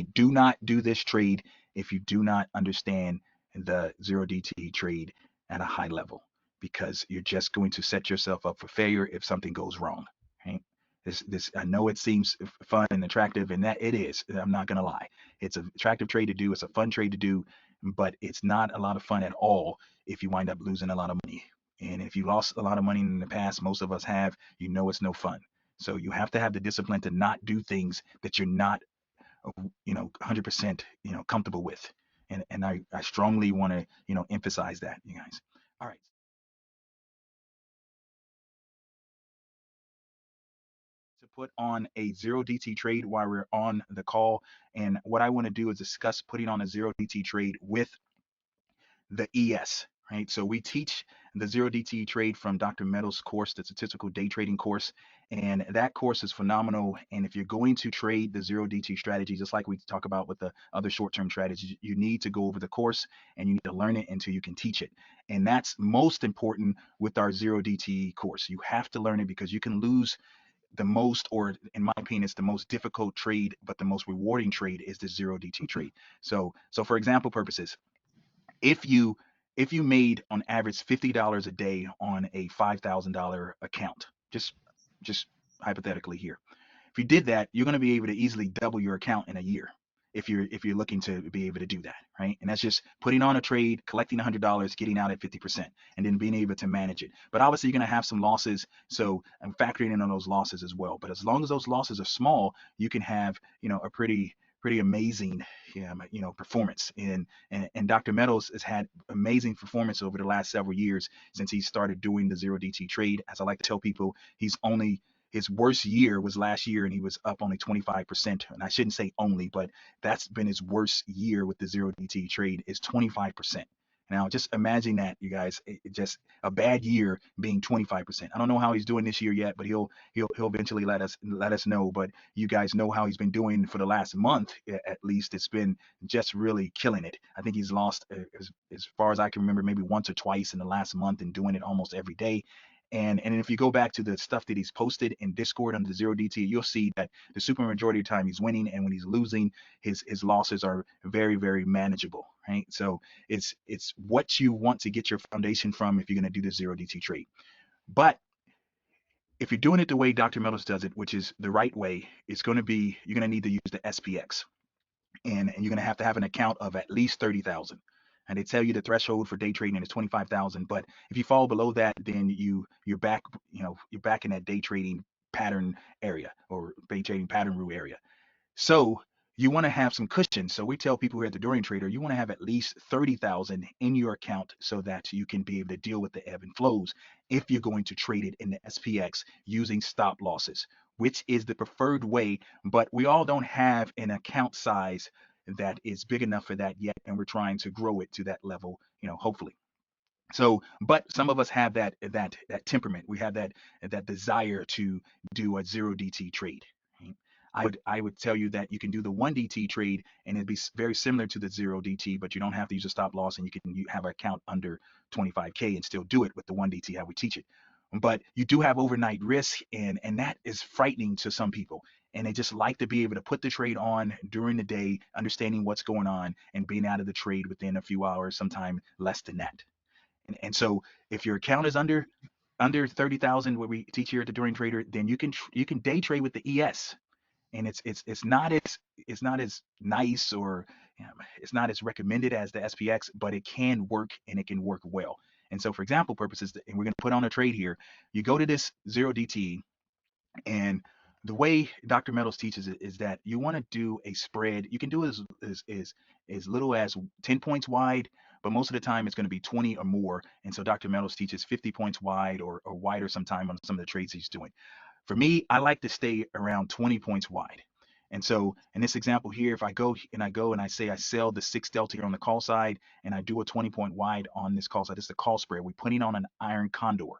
Do not do this trade if you do not understand the zero DTE trade at a high level, because you're just going to set yourself up for failure if something goes wrong. Right? This I know it seems fun and attractive, and that it is. I'm not gonna lie. It's an attractive trade to do. It's a fun trade to do, but it's not a lot of fun at all if you wind up losing a lot of money. And if you lost a lot of money in the past, most of us have, you know it's no fun. So you have to have the discipline to not do things that you're not 100% comfortable with. And I strongly want to emphasize that, you guys. All right. To put on a zero DT trade while we're on the call, and what I want to do is discuss putting on a zero DT trade with the ES, right? So we teach the zero DTE trade from Dr. Meadows' course, the statistical day trading course. And that course is phenomenal. And if you're going to trade the zero DTE strategy, just like we talk about with the other short-term strategies, you need to go over the course and you need to learn it until you can teach it. And that's most important with our zero DTE course. You have to learn it because you can lose the most, or in my opinion, it's the most difficult trade, but the most rewarding trade is the zero DT trade. So for example purposes, if you if you made on average $50 a day on a $5,000 account, just hypothetically here, if you did that, you're going to be able to easily double your account in a year if you're looking to be able to do that, right? And that's just putting on a trade, collecting $100, getting out at 50%, and then being able to manage it. But obviously, you're going to have some losses, so I'm factoring in on those losses as well. But as long as those losses are small, you can have a pretty amazing performance. And Dr. Meadows has had amazing performance over the last several years since he started doing the zero DT trade. As I like to tell people, his worst year was last year, and he was up only 25%. And I shouldn't say only, but that's been his worst year with the zero DT trade is 25%. Now, just imagine that, you guys. Just a bad year being 25%. I don't know how he's doing this year yet, but he'll eventually let us know. But you guys know how he's been doing for the last month, at least. It's been just really killing it. I think he's lost, as far as I can remember, maybe once or twice in the last month, and doing it almost every day. And if you go back to the stuff that he's posted in Discord under the zero DT, you'll see that the super majority of the time he's winning, and when he's losing, his losses are very, very manageable, right? So it's what you want to get your foundation from if you're going to do the zero DT trade. But if you're doing it the way Dr. Meadows does it, which is the right way, it's going to be you're going to need to use the SPX, and you're going to have an account of at least 30,000. And they tell you the threshold for day trading is 25,000. But if you fall below that, then you're back in that day trading pattern area, or day trading pattern rule area. So you want to have some cushion. So we tell people here at the Dorian Trader, you want to have at least 30,000 in your account so that you can be able to deal with the ebb and flows if you're going to trade it in the SPX using stop losses, which is the preferred way. But we all don't have an account size that is big enough for that yet, and we're trying to grow it to that level, hopefully. So, but some of us have that temperament. We have that desire to do a zero DT trade. Right? I would tell you that you can do the one DT trade, and it'd be very similar to the zero DT, but you don't have to use a stop loss, and you have an account under 25K and still do it with the one DT how we teach it. But you do have overnight risk, and that is frightening to some people. And they just like to be able to put the trade on during the day, understanding what's going on, and being out of the trade within a few hours, sometime less than that. And so if your account is under 30,000, what we teach here at the Dorian Trader, then you can day trade with the ES, and it's not as nice, or it's not as recommended as the SPX, but it can work, and it can work well. And so for example purposes, and we're going to put on a trade here, you go to this zero DT, and the way Dr. Meadows teaches it is that you want to do a spread. You can do it as little as 10 points wide, but most of the time it's going to be 20 or more. And so Dr. Meadows teaches 50 points wide, or wider sometime on some of the trades he's doing. For me, I like to stay around 20 points wide. And so in this example here, if I go and I say I sell the 6 delta here on the call side, and I do a 20-point wide on this call side, this is the call spread. We're putting on an iron condor.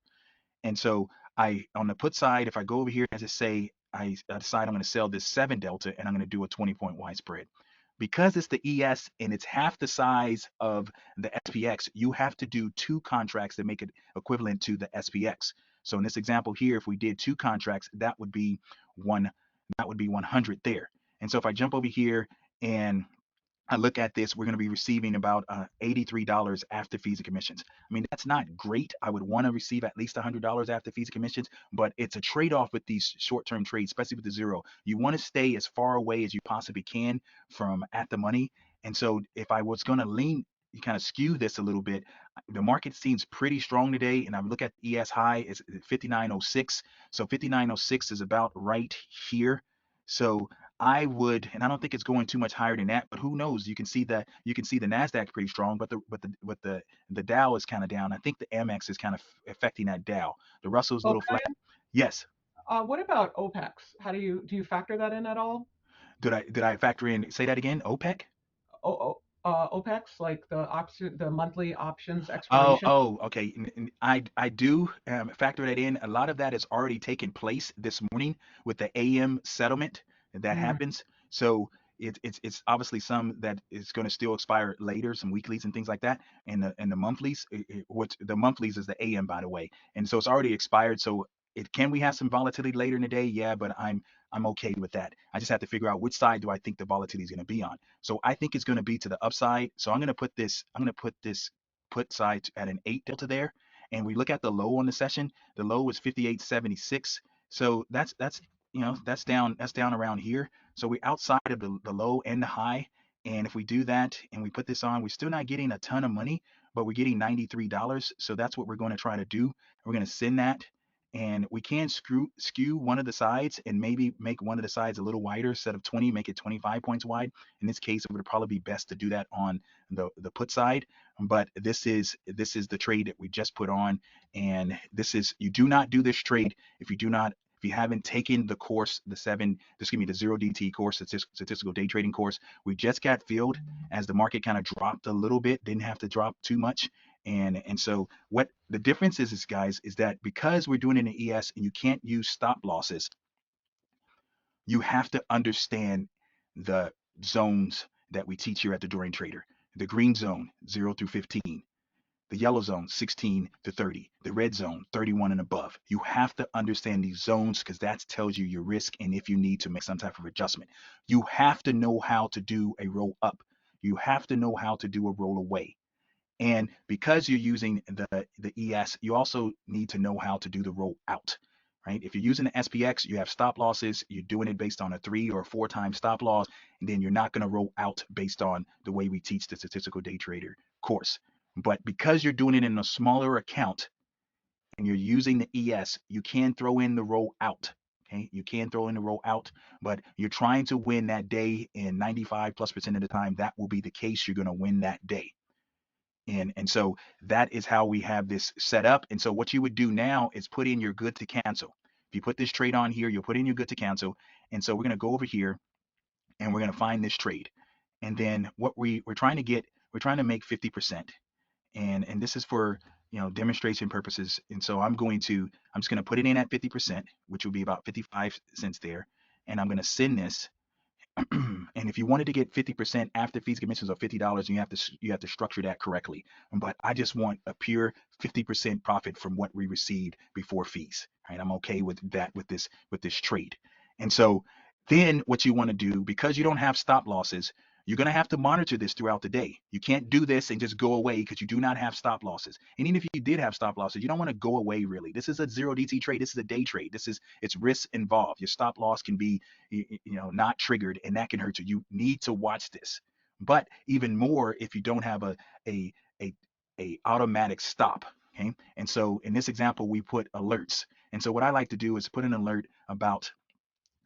And so on the put side, if I go over here, as I say, I decide I'm going to sell this 7 delta, and I'm going to do a 20-point wide spread. Because it's the ES and it's half the size of the SPX, you have to do two contracts that make it equivalent to the SPX. So in this example here, if we did two contracts, that would be 100 there. And so if I jump over here and I look at this, we're going to be receiving about $83 after fees and commissions. I mean, that's not great. I would want to receive at least $100 after fees and commissions, but it's a trade-off with these short-term trades, especially with the zero. You want to stay as far away as you possibly can from at the money. And so if I was going to lean, you kind of skew this a little bit. The market seems pretty strong today, and I look at the ES high is 59.06. So 59.06 is about right here. So I would, and I don't think it's going too much higher than that, but who knows? You can see the Nasdaq pretty strong, but the Dow is kind of down. I think the Amex is kind of affecting that Dow. The Russell's a Oh, little flat. Brian, Yes. what about OPEX? How do you factor that in at all? Did I factor in? Say that again. OPEC. OPEX, like the monthly options Oh, expiration. oh, okay. I do factor that in. A lot of that has already taken place this morning with the AM settlement that Mm. happens. So it's obviously some that is going to still expire later, some weeklies and things like that, and the monthlies. What the monthlies is the AM, by the way, and so it's already expired. So can we have some volatility later in the day? Yeah, but I'm okay with that. I just have to figure out which side do I think the volatility is going to be on. So I think it's going to be to the upside. So I'm going to put this put side at an 8 delta there. And we look at the low on the session. The low was 58.76. So that's down around here. So we're outside of the low and the high. And if we do that and we put this on, we're still not getting a ton of money, but we're getting $93. So that's what we're going to try to do. We're going to send that. And we can skew one of the sides and maybe make one of the sides a little wider. Instead of 20, make it 25 points wide. In this case, it would probably be best to do that on the put side, but this is the trade that we just put on, and this is you do not do this trade if you haven't taken the course, the 0 DT course, the statistical day trading course. We just got filled as the market kind of dropped a little bit, didn't have to drop too much. And so what the difference is guys, is that because we're doing it in ES and you can't use stop losses, you have to understand the zones that we teach here at the Dorian Trader. The green zone, 0 through 15, the yellow zone, 16 to 30, the red zone, 31 and above. You have to understand these zones because that tells you your risk and if you need to make some type of adjustment. You have to know how to do a roll up. You have to know how to do a roll away. And because you're using the ES, you also need to know how to do the roll out, right? If you're using the SPX, you have stop losses. You're doing it based on a 3 or 4 times stop loss, and then you're not going to roll out based on the way we teach the statistical day trader course. But because you're doing it in a smaller account and you're using the ES, you can throw in the roll out. Okay, you can throw in the roll out, but you're trying to win that day, and 95+% of the time that will be the case. You're going to win that day. And so that is how we have this set up. And so what you would do now is put in your good to cancel. If you put this trade on here, you'll put in your good to cancel. And so we're going to go over here and we're going to find this trade. And then what we're trying to get, we're trying to make 50%. And this is for demonstration purposes. And so I'm just going to put it in at 50%, which will be about 55 cents there. And I'm going to send this. And if you wanted to get 50% after fees commissions of $50, you have to structure that correctly. But I just want a pure 50% profit from what we received before fees. Right? I'm okay with that with this trade. And so then what you want to do, because you don't have stop losses, you're going to have to monitor this throughout the day. You can't do this and just go away because you do not have stop losses. And even if you did have stop losses, you don't want to go away really. This is a 0 DT trade. This is a day trade. It's risk involved. Your stop loss can be not triggered, and that can hurt you. You need to watch this. But even more if you don't have a a, a automatic stop. Okay. And so in this example, we put alerts. And so what I like to do is put an alert about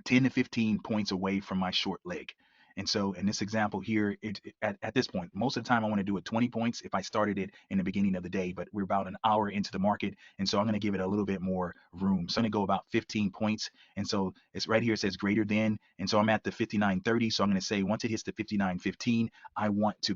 10 to 15 points away from my short leg. And so in this example here, at this point, most of the time I want to do it 20 points if I started it in the beginning of the day, but we're about an hour into the market. And so I'm going to give it a little bit more room. So I'm going to go about 15 points. And so it's right here, it says greater than. And so I'm at the 59.30. So I'm going to say once it hits the 59.15, I want to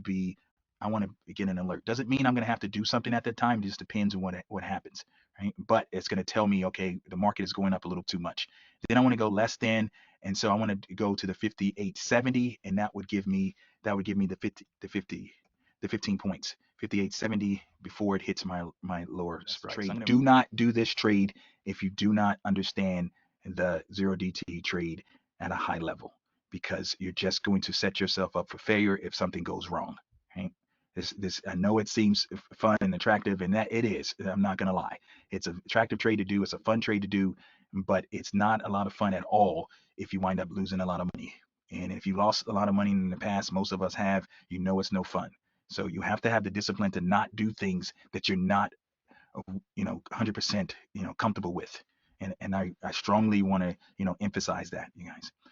get an alert. Doesn't mean I'm going to have to do something at that time. It just depends on what happens. Right? But it's going to tell me, okay, the market is going up a little too much. Then I want to go less than, and so I want to go to the 58.70, and that would give me the 15 points, 58.70 before it hits my lower strike. Trade. Do not do this trade if you do not understand the 0 DT trade at a high level. because you're just going to set yourself up for failure if something goes wrong. Right? This I know it seems fun and attractive, and that it is. I'm not gonna lie. It's an attractive trade to do. It's a fun trade to do, but it's not a lot of fun at all if you wind up losing a lot of money. And if you lost a lot of money in the past, most of us have, you know it's no fun. So you have to have the discipline to not do things that you're not, 100%, comfortable with. And I strongly want to, emphasize that, you guys.